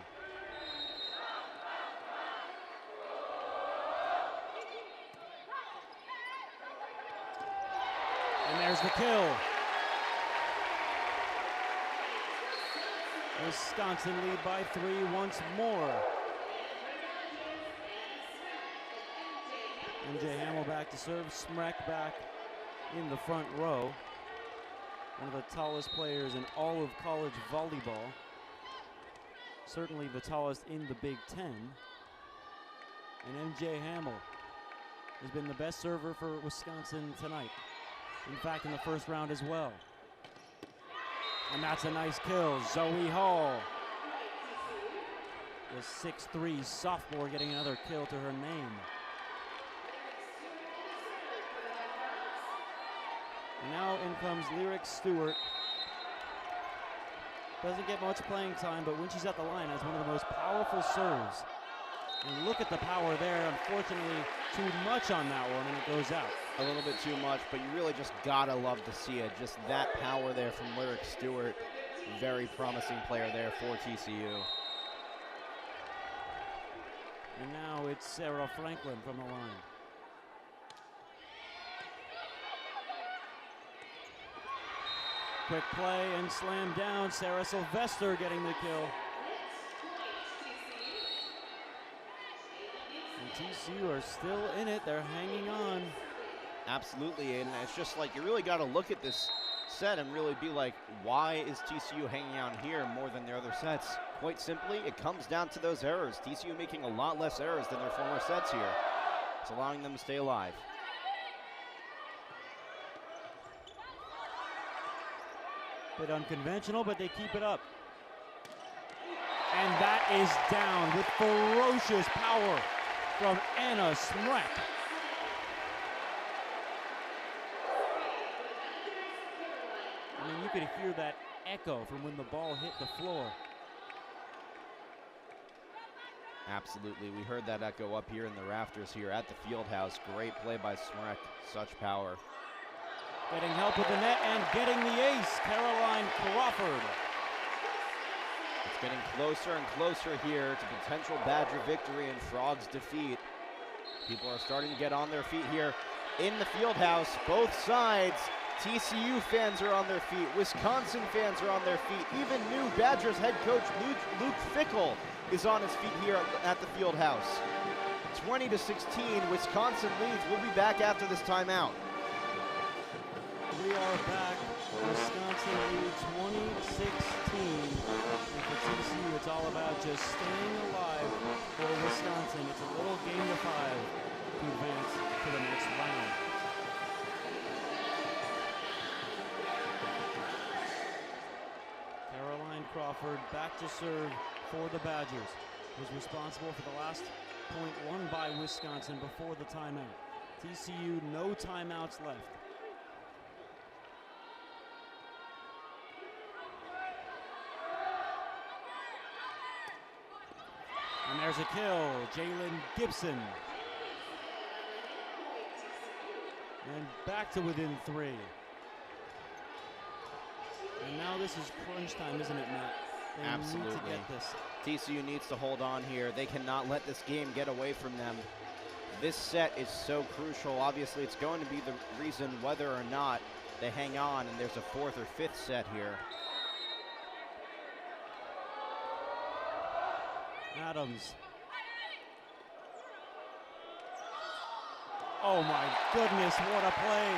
And there's the kill. Wisconsin lead by 3 once more. MJ Hamill back to serve. Smrek back in the front row. One of the tallest players in all of college volleyball. Certainly the tallest in the Big Ten. And MJ Hamill has been the best server for Wisconsin tonight. In fact, in the first round as well. And that's a nice kill. Zoe Hall, the 6'3" sophomore, getting another kill to her name. And now in comes Lyric Stewart. Doesn't get much playing time, but when she's at the line, has one of the most powerful serves. And look at the power there. Unfortunately, too much on that one, and it goes out. A little bit too much, but you really just gotta love to see it. Just that power there from Lyric Stewart. Very promising player there for TCU. And now it's Sarah Franklin from the line. Quick play and slam down. Sarah Sylvester getting the kill. And TCU are still in it. They're hanging on. Absolutely, and it's just like you really got to look at this set and really be like, why is TCU hanging out here more than their other sets? Quite simply, it comes down to those errors. TCU making a lot less errors than their former sets here. It's allowing them to stay alive. Bit unconventional, but they keep it up. And that is down with ferocious power from Anna Smrek. I mean, you could hear that echo from when the ball hit the floor. Absolutely, we heard that echo up here in the rafters here at the field house. Great play by Smrek, such power. Getting help with the net and getting the ace, Caroline Crawford. It's getting closer and closer here to potential Badger victory and Frogs defeat. People are starting to get on their feet here in the field house. Both sides, TCU fans are on their feet. Wisconsin fans are on their feet. Even new Badgers head coach Luke Fickell is on his feet here at the field house. 20-16, Wisconsin leads. We'll be back after this timeout. We are back. Wisconsin leads 20-16. And for TCU, it's all about just staying alive for Wisconsin. It's a little game to 5 to advance to the next round. Caroline Crawford back to serve for the Badgers. Was responsible for the last point won by Wisconsin before the timeout. TCU, no timeouts left. And there's a kill, Jalen Gibson. And back to within 3. And now this is crunch time, isn't it, Matt? They Absolutely. need to get this. TCU needs to hold on here. They cannot let this game get away from them. This set is so crucial. Obviously, it's going to be the reason whether or not they hang on, and there's a 4th or 5th set here. Adams. Oh my goodness, what a play.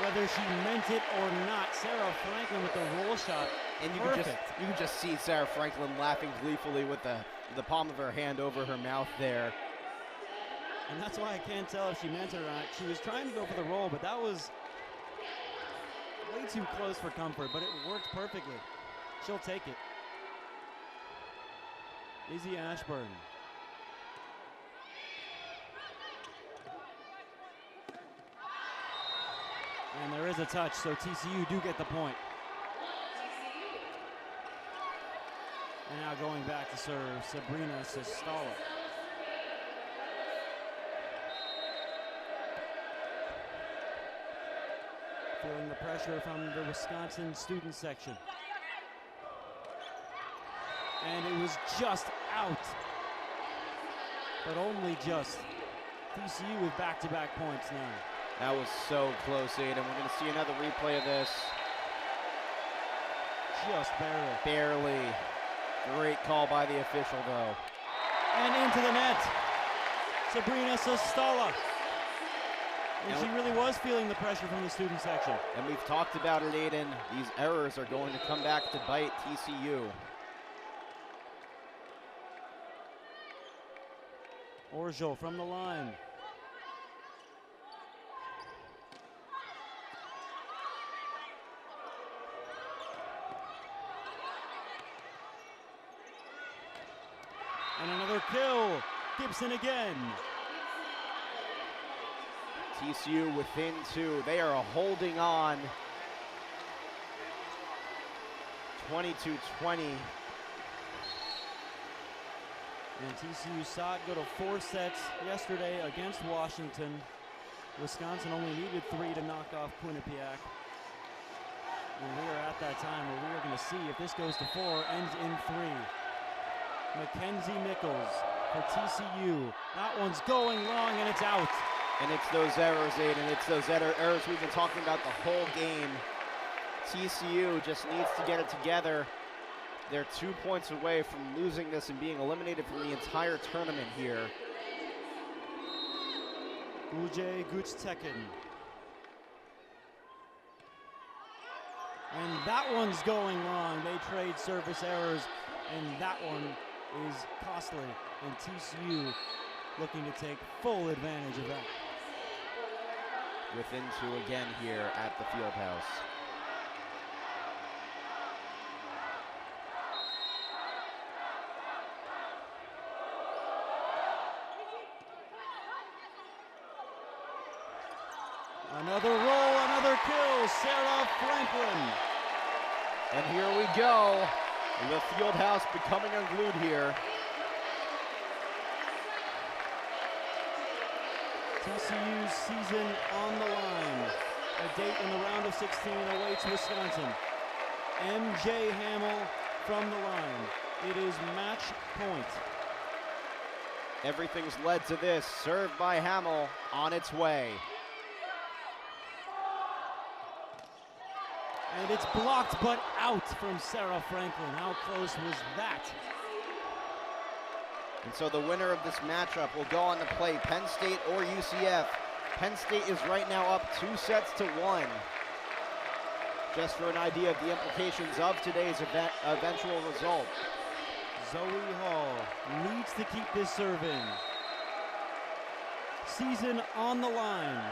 Whether she meant it or not, Sarah Franklin with the roll shot. And you Perfect. can just see Sarah Franklin laughing gleefully with the palm of her hand over her mouth there. And that's why I can't tell if she meant it or not. She was trying to go for the roll, but that was way too close for comfort, but it worked perfectly. She'll take it. Izzy Ashburn. And there is a touch, so TCU do get the point. And now going back to serve, Sabrina Sestala. Feeling the pressure from the Wisconsin student section. And it was just out. But only just. TCU with back-to-back points now. That was so close, Aiden. We're going to see another replay of this. Just barely. Barely. Great call by the official, though. And into the net. Sabrina Sestala. And she really was feeling the pressure from the student section. And we've talked about it, Aiden. These errors are going to come back to bite TCU. Orgel from the line. And another kill. Gibson again. TCU within 2. They are holding on. 22-20. And TCU saw it go to 4 sets yesterday against Washington. Wisconsin only needed 3 to knock off Quinnipiac. And we are at that time where we are going to see if this goes to 4, ends in 3. Mackenzie Nichols for TCU. That one's going long and it's out. And it's those errors, Aiden. It's those errors we've been talking about the whole game. TCU just needs to get it together. They're 2 points away from losing this and being eliminated from the entire tournament here. Uje Guchteken. And that one's going long. They trade service errors, and that one is costly. And TCU looking to take full advantage of that. Within two again here at the field house. Another roll, another kill, Sarah Franklin. And here we go. The field house becoming unglued here. TCU's season on the line. A date in the round of 16 awaits Wisconsin. MJ Hamill from the line. It is match point. Everything's led to this. Served by Hamill on its way. And it's blocked but out from Sarah Franklin. How close was that? And so the winner of this matchup will go on to play Penn State or UCF. Penn State is right now up 2-1. Just for an idea of the implications of today's eventual result. Zoe Hall needs to keep this serve in. Season on the line.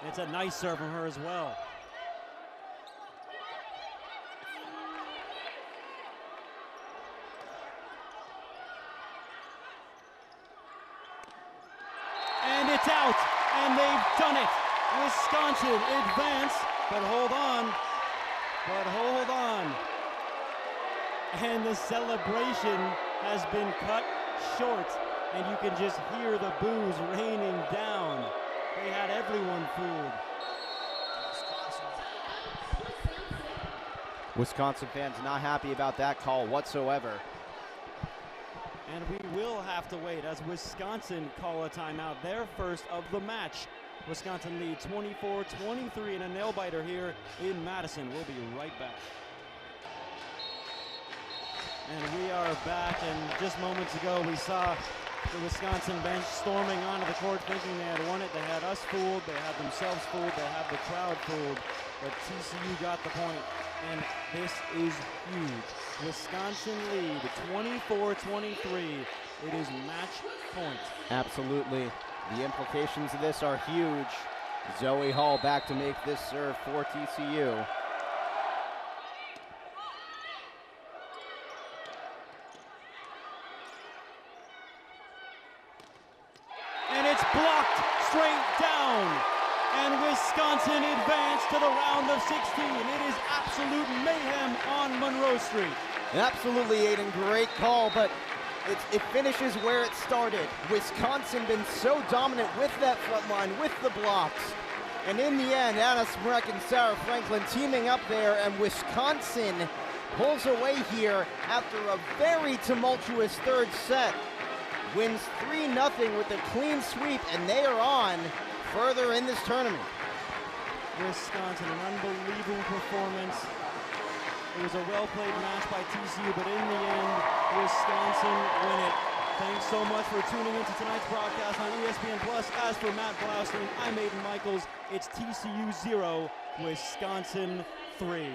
It's a nice serve from her as well. And it's out, and they've done it. Wisconsin advance, but hold on. And the celebration has been cut short, and you can just hear the boos raining down. They had everyone fooled. Wisconsin fans not happy about that call whatsoever. And we will have to wait as Wisconsin call a timeout, their first of the match. Wisconsin lead 24-23 in a nail-biter here in Madison. We'll be right back. And we are back, and just moments ago we saw the Wisconsin bench storming onto the court thinking they had won it. They had us fooled, they had themselves fooled, they had the crowd fooled, but TCU got the point, and this is huge. Wisconsin lead 24-23. It is match point. Absolutely. The implications of this are huge. Zoe Hall back to make this serve for TCU. And it's blocked straight down. And Wisconsin advanced to the round of 16. It is absolute mayhem on Monroe Street. Absolutely, Aiden, great call, but it finishes where it started. Wisconsin been so dominant with that front line, with the blocks. And in the end, Anna Smrek and Sarah Franklin teaming up there, and Wisconsin pulls away here after a very tumultuous third set. Wins 3-0 with a clean sweep, and they are on further in this tournament. Wisconsin, an unbelievable performance. It was a well-played match by TCU, but in the end, Wisconsin win it. Thanks so much for tuning into tonight's broadcast on ESPN+. As for Matt Blaustein, I'm Aiden Michaels. It's TCU 0, Wisconsin 3.